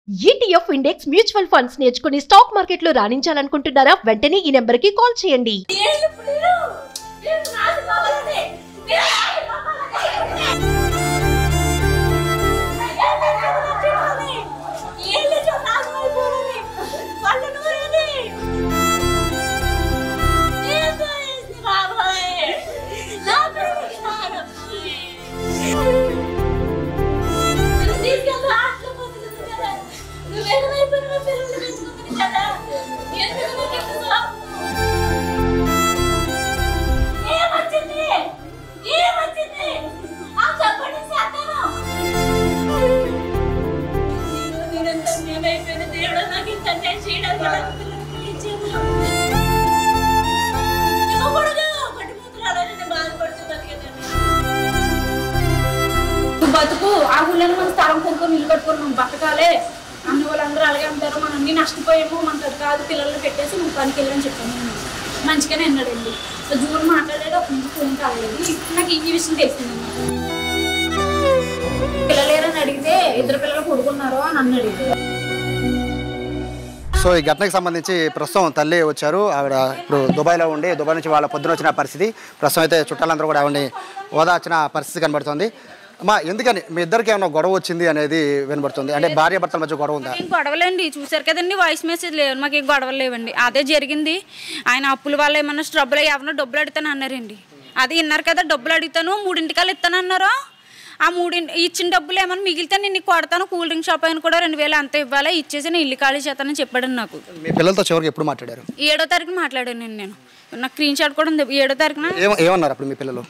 ETF index mutual funds నేర్చుకుని stock మార్కెట్లో రాణించాలనుకుంటున్నారా? వెంటనే ఈ నెంబర్కి కాల్ చేయండి. బతుకు ఆ ఊళ్ళో మనం స్థలం కొనుక్కొని ఇల్లు కట్టుకొని మనం బతకాలే అన్ని వాళ్ళందరూ అలాగే అంటారు. మనం అన్ని నష్టపోయాము, మనకు అది కాదు, పిల్లల్ని పెట్టేసి నువ్వు పనికి వెళ్ళని చెప్పాను. నేను మంచిగానే అన్నాడండి. జూన్ మాట్లాడాడు, ఒక నుంచి ఫోన్ కాలేదు. నాకు ఈ విషయం తెలిసింది. పిల్లలేరని అడిగితే ఇద్దరు పిల్లలు కొడుకున్నారు అని అన్నాడు. సో ఈ ఘటనకు సంబంధించి ప్రస్తుతం తల్లి వచ్చారు. ఆవిడ ఇప్పుడు దుబాయ్లో ఉండి దుబాయ్ నుంచి వాళ్ళ పొద్దున వచ్చిన పరిస్థితి. ప్రస్తుతం అయితే చుట్టాలందరూ కూడా ఆవిడని ఓదార్చిన పరిస్థితి కనబడుతుంది. అమ్మా, ఎందుకని మీ ఇద్దరికి ఏమైనా గొడవ వచ్చింది అనేది వినబడుతుంది? అంటే భార్య భర్తల మధ్య గొడవ ఉందా? ఏం గొడవలేండి, చూసారు కదండి, వాయిస్ మెసేజ్ లేవు, మాకు ఏం గొడవలు లేవండి. అదే జరిగింది. ఆయన అప్పుల వల్ల ఏమన్నా ట్రబుల్ ఎవరన్నా డబ్బులు అడుగుతాను అన్నారండి. అది విన్నారు కదా, డబ్బులు అడుగుతాను 3 ఇస్తాను అన్నారు. ఆ 3 ఇచ్చిన డబ్బులు ఏమన్నా మిగిలితే నేను కొడతాను, కూల్ డ్రింక్ షాప్ అయినా కూడా 2000 అంత ఇవ్వాలి, ఇచ్చేసి నేను ఇల్లు ఖాళీ చేస్తానని చెప్పాడు నాకు. మీ పిల్లలతో చివరికి ఎప్పుడు మాట్లాడారు? 7వ తారీఖున మాట్లాడాను నేను. నాకు స్క్రీన్ షాట్ కూడా ఉంది. 7వ తారీఖున ఏమన్నారు అప్పుడు మీ పిల్లలు?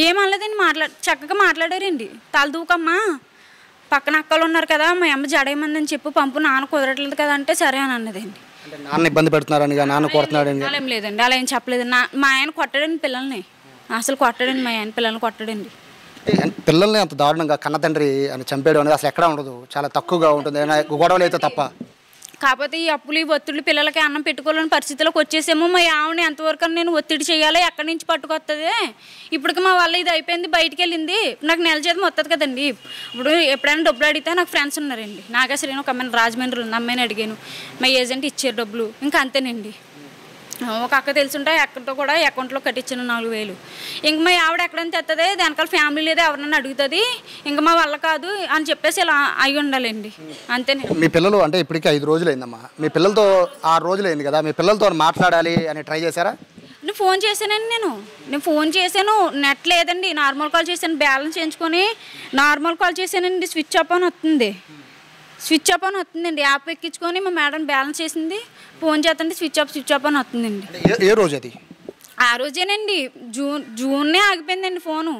ఏమనలేదండి, చక్కగా మాట్లాడారండి. తలదూకమ్మా, పక్కన అక్కలు ఉన్నారు కదా, మా అమ్మ జడేయమందని చెప్పు, పంపు, నాన్న కుదరట్లేదు కదా అంటే సరే అని అన్నదండి. నాన్న ఇబ్బంది పెడుతున్నారని, నాన్న కొడుతున్నాడని? అలా ఏం లేదండి, అలా ఏం చెప్పలేదు. మా ఆయన కొట్టాడండి పిల్లల్ని, అసలు కొట్టాడండి, మా ఆయన పిల్లల్ని కొట్టాడండి. పిల్లల్ని అంత దారుణంగా కన్న తండ్రి అని చంపేయడం అనేది అసలు ఎక్కడా ఉండదు, చాలా తక్కువగా ఉంటుంది, గొడవలు అయితే తప్ప. కాకపోతే ఈ అప్పులు, ఈ ఒత్తిడి, పిల్లలకి అన్నం పెట్టుకోలేని పరిస్థితిలోకి వచ్చేసేమో. మా ఆవిడని ఎంతవరకు నేను ఒత్తిడి చేయాలి, ఎక్కడి నుంచి పట్టుకొస్తుంది? ఇప్పటికి మా వల్ల ఇది అయిపోయింది, బయటికి వెళ్ళింది, నాకు నెల జీతం వస్తుంది కదండి. ఇప్పుడు ఎప్పుడైనా డబ్బులు అడిగితే నాకు ఫ్రెండ్స్ ఉన్నారండి. నాగేశ్వరి ఒక అమ్మాయిని రాజమండ్రి ఉంది, అమ్మాయిని అడిగాను, మా ఏజెంట్ ఇచ్చారు డబ్బులు, ఇంకా అంతేనండి. ఒక అక్క తెలుసుంటే అక్కడితో కూడా అకౌంట్లో కట్టించాను 4000. ఇంక మా ఆవిడ ఎక్కడైనా తెస్తుంది, దానికల్ ఫ్యామిలీ లేదా ఎవరన్నా అడుగుతుంది, ఇంకా మా వల్ల కాదు అని చెప్పేసి ఇలా అయి ఉండాలండి, అంతేనే. మీ పిల్లలు అంటే ఇప్పటికీ 5 రోజులు అయిందమ్మా, మీ పిల్లలతో 6 రోజులు అయింది కదా, మీ పిల్లలతో మాట్లాడాలి అని ట్రై చేశారా? నేను ఫోన్ చేశానండి, నేను ఫోన్ చేశాను, నెట్ లేదండి, నార్మల్ కాల్ చేశాను, బ్యాలెన్స్ చేయించుకొని నార్మల్ కాల్ చేశానండి. స్విచ్ ఆఫ్ అని వస్తుందండి. యాప్ ఎక్కించుకొని మా మేడం బ్యాలెన్స్ చేసింది, ఫోన్ చేస్తుంటే స్విచ్ ఆఫ్ అని వస్తుందండి. ఏ రోజు అది? ఆ రోజేనండి, జూన్నే ఆగిపోయిందండి ఫోను.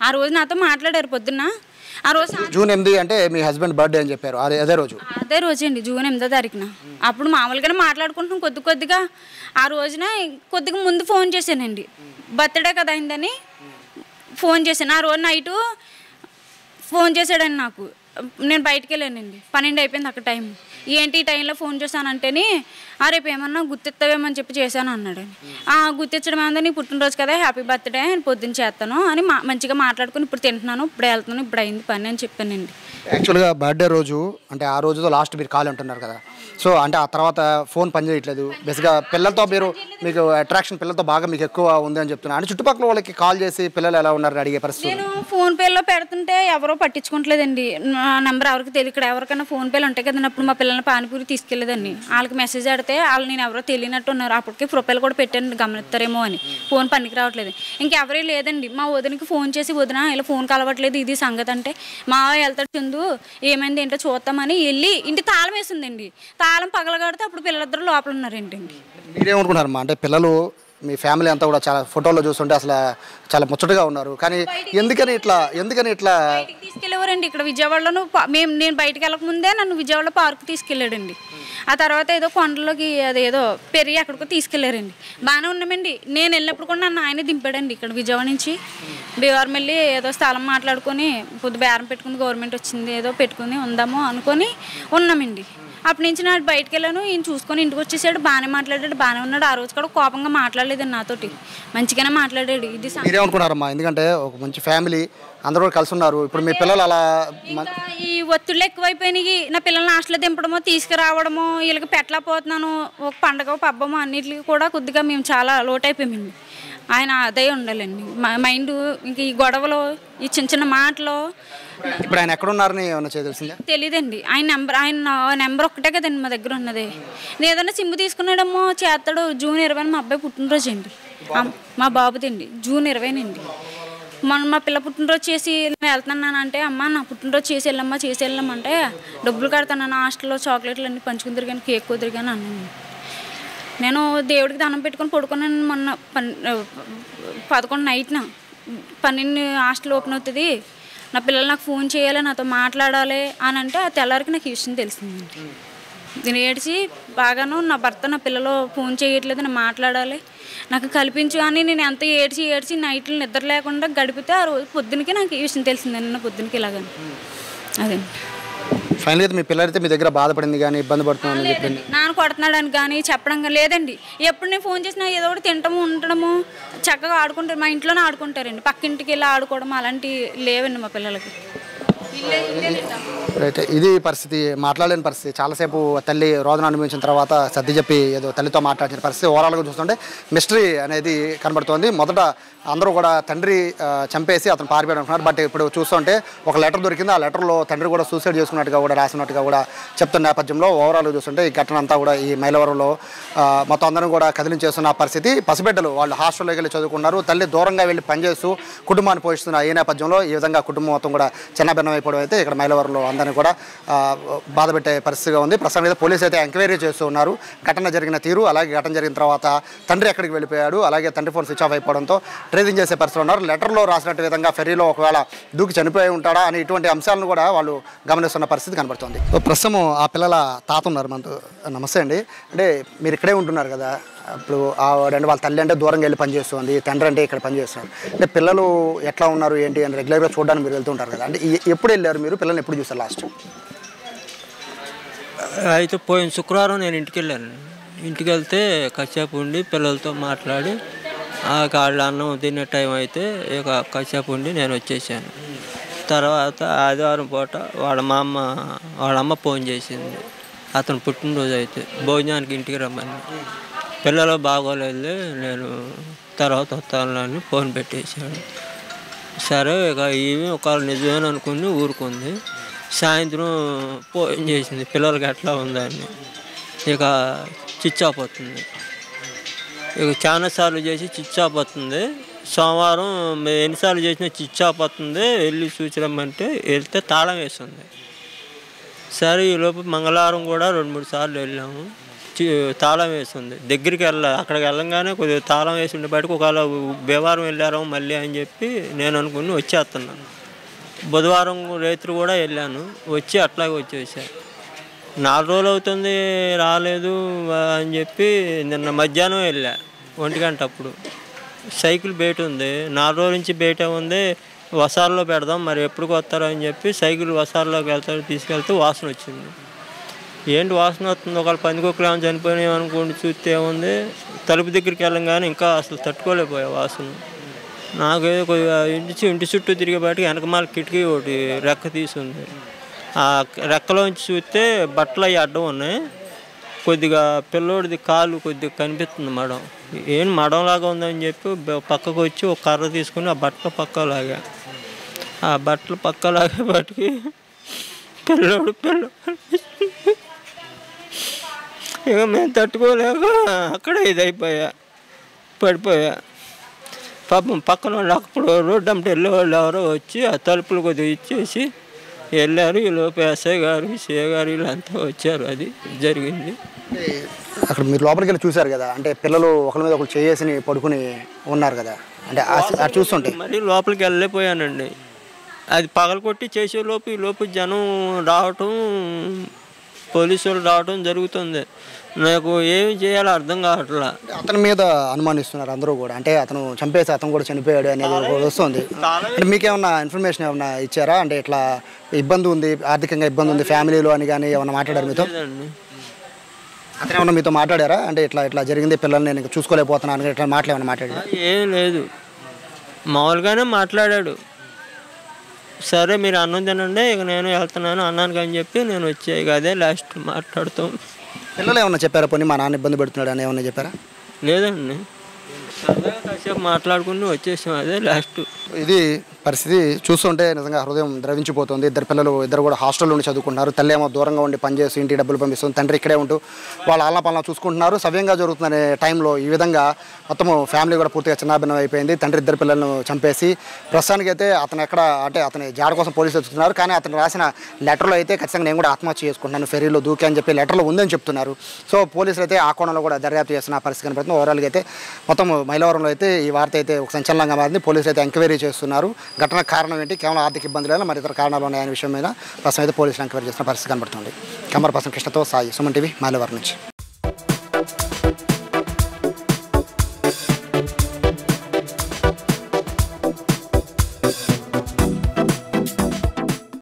ఆ రోజు నాతో మాట్లాడారు పొద్దున్న. ఆ రోజు జూన్ 8 అంటే మీ హస్బెండ్ బర్త్డే అని చెప్పారు, అదే రోజు అండి, జూన్ 8వ తారీఖున. అప్పుడు మామూలుగానే మాట్లాడుకుంటున్నాం కొద్దిగా. ఆ రోజున కొద్దిగా ముందు ఫోన్ చేశానండి, బర్త్డే కదా అయిందని ఫోన్ చేశాను. ఆ రోజు నైటు ఫోన్ చేశాడండి నాకు. నేను బయటికి వెళ్ళానండి, 12 అయిపోయింది అక్కడ టైం. ఏంటి ఈ టైంలో ఫోన్ చేశానంటేని, రేపు ఏమన్నా గుర్తిస్తావేమని చెప్పి చేశాను అన్నాడండి. గుర్తించడం ఏమన్నా, నీ పుట్టినరోజు కదా, హ్యాపీ బర్త్డే, నేను పొద్దున్న చేస్తాను అని మంచిగా మాట్లాడుకుని, ఇప్పుడు తింటున్నాను, ఇప్పుడే వెళ్తున్నాను, ఇప్పుడు అయింది పని అని చెప్పానండి. యాక్చువల్గా బర్త్డే రోజు అంటే ఆ రోజుతో లాస్ట్ మీరు కాల్ అంటున్నారు కదా, సో అంటే ఆ తర్వాత ఫోన్ పనిచేయట్లేదు. బేసిక్గా పిల్లలతో మీకు అట్రాక్షన్ పిల్లలతో బాగా మీకు ఎక్కువ ఉంది అని చెప్తున్నారు. అంటే చుట్టుపక్కల వాళ్ళకి కాల్ చేసి పిల్లలు ఎలా ఉన్నారని అడిగే పరిస్థితి? నేను ఫోన్పేలో పెడుతుంటే ఎవరో పట్టించుకోవట్లేదండి. నా నెంబర్ ఎవరికి తెలియదు. ఇక్కడ ఎవరికైనా ఫోన్పేలు ఉంటాయి కదండి, అప్పుడు మా పిల్లల్ని పానీపూరి తీసుకెళ్ళేదండి. వాళ్ళకి మెసేజ్ ఆడితే వాళ్ళు నేను ఎవరో తెలియనట్టు ఉన్నారు. అప్పటికి ప్రొఫైల్ కూడా పెట్టాను, గమనిస్తారేమో అని. ఫోన్ పనికి రావట్లేదు, ఇంకెవరే లేదండి. మా వదినకి ఫోన్ చేసి, వదిన ఇలా ఫోన్ కలవట్లేదు, ఇది సంగతి అంటే, మా వెళ్తాడు చందు, ఏమైంది ఏంటో చూద్దామని వెళ్ళి ఇంటి తాళం వేసిందండి. తాళం పగలగడితే అప్పుడు పిల్లలిద్దరు లోపల ఉన్నారేంటండి. మీరేమనుకుంటారమ్మా, అంటే పిల్లలు మీ ఫ్యామిలీ అంతా కూడా చాలా ఫోటోలో చూస్తుంటే అసలు చాలా ముచ్చటగా ఉన్నారు, కానీ ఎందుకని ఇట్లా తీసుకెళ్ళేవారండి? ఇక్కడ విజయవాడలో నేను బయటకు వెళ్ళకముందే నన్ను విజయవాడలో పార్క్ తీసుకెళ్ళాడండి. ఆ తర్వాత ఏదో కొండలోకి అదేదో పెరిగి అక్కడికి తీసుకెళ్లారండి. బాగానే ఉన్నామండి. నేను వెళ్ళినప్పుడు కూడా నన్ను ఆయనే దింపాడండి. ఇక్కడ విజయవాడ నుంచి బీవారం వెళ్ళి ఏదో స్థలం మాట్లాడుకొని పొద్దు బేరం పెట్టుకుని, గవర్నమెంట్ వచ్చింది ఏదో పెట్టుకుని ఉందాము అనుకొని ఉన్నామండి. అప్పటి నుంచి నాడు బయటకు వెళ్ళాను. ఈయన చూసుకొని ఇంటికి వచ్చేసాడు. బాగానే మాట్లాడాడు, బాగానే ఉన్నాడు. ఆ రోజు కూడా కోపంగా మాట్లాడలేదండి నాతోటి, మంచిగానే మాట్లాడాడు. ఇది మీరేమనుకున్నారమ్మా? ఎందుకంటే ఒక మంచి ఫ్యామిలీ, అందరూ కూడా కలిసి ఉన్నారు. ఇప్పుడు మీ పిల్లలు అలా ఈ ఒత్తిళ్ళు ఎక్కువైపోయినాయి. నా పిల్లల్ని హాస్టల్లో దింపడమో తీసుకురావడమో, వీళ్ళకి పెట్టలేకపోతున్నాను. ఒక పండగ పబ్బమో అన్నిటికీ కూడా కొద్దిగా మేము చాలా లోటైపోయామండి. ఆయన అదే ఉండాలండి మైండ్. ఇంక ఈ గొడవలు, ఈ చిన్న చిన్న మాటలు. ఇప్పుడు ఆయన ఎక్కడున్నారని ఏమన్నా తెలిసిందా? తెలీదండి. ఆయన నెంబర్ ఒక్కటే కదండి మా దగ్గర ఉన్నది. ఏదైనా సిమ్ తీసుకున్నాడమ్మో చేస్తాడు. జూన్ 20 మా అబ్బాయి పుట్టినరోజు అండి, మా బాబుదండి. జూన్ 20 మా పిల్ల పుట్టినరోజు చేసి నేను వెళ్తున్నానంటే, అమ్మ నా పుట్టినరోజు చేసి వెళ్ళమంటే, డబ్బులు కడతాను హాస్టల్లో చాక్లెట్లు అన్నీ పంచుకుని తిరిగాను, కేక్ కుదిరిగాను అన్నాను. నేను దేవుడికి దండం పెట్టుకొని పడుకున్నాను. మొన్న 11 నైట్న 12 హాస్టల్ ఓపెన్ అవుతుంది, నా పిల్లలు నాకు ఫోన్ చేయాలి, నాతో మాట్లాడాలి అని అంటే, ఆ తెల్లారికి నాకు ఈ విషయం తెలిసిందండి. నేను ఏడ్చి బాగాను, నా భర్త నా పిల్లలు ఫోన్ చేయట్లేదు, నేను మాట్లాడాలి, నాకు కల్పించు అని నేను ఎంత ఏడ్చి నైట్లు నిద్ర లేకుండా గడిపితే, ఆ రోజు పొద్దునకి నాకు ఈ విషయం తెలిసిందండి. నిన్న పొద్దునకి ఇలాగని అదే ఫైనల్ అయితే మీ పిల్లలైతే మీ దగ్గర బాధపడింది కానీ ఇబ్బంది పడుతుందని చెప్పింది. నాన్న కొడుతున్నాడని కానీ చెప్పడం లేదండి. ఎప్పుడు నేను ఫోన్ చేసినా ఏదో ఒకటి తినటము ఉండడము, చక్కగా ఆడుకుంటారు. మా ఇంట్లోనే ఆడుకుంటారండి. పక్కింటికి వెళ్ళి ఆడుకోవడం అలాంటివి లేవండి మా పిల్లలకి. రైట్, ఇది పరిస్థితి. మాట్లాడలేని పరిస్థితి. చాలాసేపు తల్లి రోదన అనుభవించిన తర్వాత సర్ది చెప్పి ఏదో తల్లితో మాట్లాడిన పరిస్థితి. ఓవరాల్గా చూస్తుంటే మిస్టరీ అనేది కనబడుతోంది. మొదట అందరూ కూడా తండ్రి చంపేసి అతను పారిపోయాడు అనుకున్నారు. బట్ ఇప్పుడు చూస్తుంటే ఒక లెటర్ దొరికింది. ఆ లెటర్లో తండ్రి కూడా సూసైడ్ చేసుకున్నట్టుగా కూడా రాసినట్టుగా కూడా చెప్తున్న నేపథ్యంలో ఓవరాల్గా చూస్తుంటే ఈ ఘటన అంతా కూడా ఈ మైలవరంలో మొత్తం అందరం కూడా కదిలించేస్తున్న పరిస్థితి. పసిబిడ్డలు వాళ్ళు హాస్టల్లోకి వెళ్ళి చదువుకున్నారు. తల్లి దూరంగా వెళ్ళి పనిచేస్తూ కుటుంబాన్ని పోషిస్తున్న ఈ నేపథ్యంలో ఈ విధంగా కుటుంబం మొత్తం కూడా చిన్నభిన్నం అయిపోవడం అయితే ఇక్కడ మైలవరంలో అందరినీ కూడా బాధపెట్టే పరిస్థితిగా ఉంది. ప్రస్తుతం మీద పోలీసు అయితే ఎంక్వైరీ చేస్తూ ఉన్నారు. ఘటన జరిగిన తీరు, అలాగే ఘటన జరిగిన తర్వాత తండ్రి ఎక్కడికి వెళ్ళిపోయాడు, అలాగే తండ్రి ఫోన్ స్విచ్ ఆఫ్ అయిపోవడంతో ట్రేసింగ్ చేసే పరిస్థితులు ఉన్నారు. లెటర్లో రాసినట్టు విధంగా ఫెర్రీలో ఒకవేళ దూకి చనిపోయి ఉంటాడా అని ఇటువంటి అంశాలను కూడా వాళ్ళు గమనిస్తున్న పరిస్థితి కనబడుతుంది. ప్రస్తుతం ఆ పిల్లల తాత ఉన్నారు మనతో. నమస్తే అండి. అంటే మీరు ఇక్కడే ఉంటున్నారు కదా, ఇప్పుడు ఆవిడ వాళ్ళ తల్లి అంటే దూరంగా వెళ్ళి పనిచేస్తుంది, తండ్రి అంటే ఇక్కడ పనిచేస్తున్నారు. అంటే పిల్లలు ఎట్లా ఉన్నారు ఏంటి అని రెగ్యులర్గా చూడడానికి మీరు వెళ్తుంటారు కదా, అంటే ఎప్పుడు వెళ్ళారు మీరు? పిల్లల్ని ఎప్పుడు చూస్తారు లాస్ట్? అయితే పోయిన శుక్రవారం నేను ఇంటికి వెళ్ళాను. ఇంటికి వెళ్తే కాసేపు ఉండి పిల్లలతో మాట్లాడి వాళ్ళ అన్నం తినే టైం అయితే ఇక కాసేపు ఉండి నేను వచ్చేసాను. తర్వాత ఆదివారం పూట వాళ్ళ అమ్మ ఫోన్ చేసింది. అతను పుట్టినరోజు అయితే భోజనానికి ఇంటికి రమ్మని. పిల్లలు బాగోలేదు, నేను తర్వాత వస్తానని ఫోన్ పెట్టేశాడు. సరే ఇక ఇవి ఒకవేళ నిజమేననుకుని ఊరుకుంది. సాయంత్రం ఫోన్ చేసింది పిల్లలకి ఎట్లా ఉందని. ఇక స్విచ్ ఆఫ్ అవుతుంది. ఇక చాలాసార్లు చేసి స్విచ్ ఆఫ్ అవుతుంది. సోమవారం ఎన్నిసార్లు చేసినా స్విచ్ ఆఫ్ అవుతుంది. వెళ్ళి చూసిరమ్మంటే వెళ్తే తాళం వేస్తుంది. సరే ఈలోపు మంగళవారం కూడా 2-3 సార్లు వెళ్ళాము. తాళం వేస్తుంది. దగ్గరికి అక్కడికి వెళ్ళంగానే కొద్దిగా తాళం వేసి ఉండే బయటకు ఒకవేళ బేవారం వెళ్ళారు మళ్ళీ అని చెప్పి నేను అనుకుని వచ్చేస్తున్నాను. బుధవారం రాత్రి కూడా వెళ్ళాను, వచ్చి అట్లాగే వచ్చేసాను. 4 రోజులు అవుతుంది రాలేదు అని చెప్పి నిన్న మధ్యాహ్నం వెళ్ళా 1 గంట. అప్పుడు సైకిల్ బయట ఉంది, 4 రోజుల నుంచి బయట ఉంది. వసాల్లో పెడదాం మరి ఎప్పటికి వస్తారో అని చెప్పి సైకిల్ వసాల్లోకి తీసుకెళ్తే వాసన వచ్చింది. ఏంటి వాసన వస్తుంది, ఒకవేళ పందికొక్కులు ఏమైనా చనిపోయినాయి అనుకోండి. చూస్తే ఏముంది, తలుపు దగ్గరికి వెళ్ళంగానే ఇంకా అసలు తట్టుకోలేకపోయా వాసన. నాకేదో కొద్దిగా ఇంటి చుట్టూ తిరిగే బయటకి వెనకమాల కిటికీ ఒకటి రెక్క తీసుంది. ఆ రెక్కలోంచి చూస్తే బట్టలు అవి అడ్డం ఉన్నాయి. కొద్దిగా పిల్లోడిది కాలు కొద్దిగా కనిపిస్తుంది మడం. ఏం మడంలాగా ఉందని చెప్పి పక్కకు వచ్చి ఒక కర్ర తీసుకుని ఆ బట్టల పక్కలాగా బయటికి పిల్లోడు ఇక మేము తట్టుకోలేక అక్కడే పడిపోయా. పాపం పక్కన వాళ్ళు అప్పుడు రోడ్డు అంటే వెళ్ళేవాళ్ళు ఎవరో వచ్చి ఆ తలుపులు కొద్దిగా ఇచ్చేసి వెళ్ళారు. ఈ లోపు ఎస్ఐ గారు, సిఐ గారు వీళ్ళంతా వచ్చారు. అది జరిగింది. అక్కడ మీరు లోపలికి వెళ్ళి చూశారు కదా, అంటే పిల్లలు ఒకరి మీద ఒకరు చేసి పడుకుని ఉన్నారు కదా, అంటే అది చూస్తుంటే మరి లోపలికి వెళ్ళిపోయానండి. అది పగలకొట్టి చేసేలోపు ఈ లోపు జనం రావటం పోలీసు వాళ్ళు రావడం జరుగుతుంది. నాకు ఏమి చేయాలో అర్థం కావట్లా. అతని మీద అనుమానిస్తున్నారు అందరూ కూడా, అంటే అతను చంపేసి అతను కూడా చనిపోయాడు అనేది కూడా వస్తుంది. అంటే మీకేమన్నా ఇన్ఫర్మేషన్ ఏమన్నా ఇచ్చారా? అంటే ఇట్లా ఇబ్బంది ఉంది, ఆర్థికంగా ఇబ్బంది ఉంది ఫ్యామిలీలో అని కానీ ఏమన్నా మాట్లాడారు మీతో? అతను ఏమన్నా మీతో మాట్లాడారా? అంటే ఇట్లా ఇట్లా జరిగింది, పిల్లల్ని నేను ఇంకా చూసుకోలేకపోతున్నాను ఇట్లా మాటలు ఏమన్నా మాట్లాడారా? ఏం లేదు, మామూలుగానే మాట్లాడాడు. సరే మీరు అన్నం తినండి, ఇక నేను వెళ్తున్నాను అన్నాను అని చెప్పి నేను వచ్చే, ఇక అదే లాస్ట్ మాట్లాడుతాం. పిల్లలు ఏమన్నా చెప్పారా? పోనీ మా నాన్న ఇబ్బంది పెడుతున్నాడు అని ఏమన్నా చెప్పారా? లేదండి, సరదాగా కాసేపు మాట్లాడుకుని వచ్చేసాం, అదే లాస్ట్. ఇది పరిస్థితి చూస్తుంటే నిజంగా హృదయం ద్రవించిపోతుంది. ఇద్దరు కూడా హాస్టల్లో ఉండి చదువుకుంటున్నారు. తల్లి ఏమో దూరంగా ఉండి పనిచేసి ఇంటికి డబ్బులు పంపిస్తుంది, తండ్రి ఇక్కడే ఉంటూ వాళ్ళ ఆలన పాలన చూసుకుంటున్నారు. సవ్యంగా జరుగుతుందనే టైంలో ఈ విధంగా మొత్తము ఫ్యామిలీ కూడా పూర్తిగా చిన్నాభిన్నం అయిపోయింది. తండ్రి ఇద్దరు పిల్లలను చంపేసి ప్రస్తుతానికైతే అతను ఎక్కడ అంటే అతని జాడ కోసం పోలీసులు వెతుకుతున్నారు. కానీ అతను రాసిన లెటర్లో అయితే ఖచ్చితంగా నేను కూడా ఆత్మహత్య చేసుకుంటున్నాను ఫెరీలో దూకి అని చెప్పి లెటర్లో ఉందని చెప్తున్నారు. సో పోలీసులు అయితే ఆ కోణంలో కూడా దర్యాప్తు చేస్తున్న పరిస్థితి కనపడుతుంది. ఓవరాల్గా అయితే మొత్తం మైలవరంలో అయితే ఈ వార్త అయితే ఒక సంచలనంగా మారింది. పోలీసులు అయితే ఎంక్వైరీ చేస్తున్నారు. ఘటన కారణం ఏంటి, కేవలం ఆర్థిక ఇబ్బందులు మరి ఇతర కారణాలు ఉన్నాయనే విషయం మీద ప్రస్తుతం అయితే పోలీసులు ఎంక్వైరీ చేస్తున్న పరిస్థితి కనబడుతుంది. కెమెరా పర్సన్ కృష్ణతో సాయి, సుమన్ టీవీ, మైలవరం నుంచి.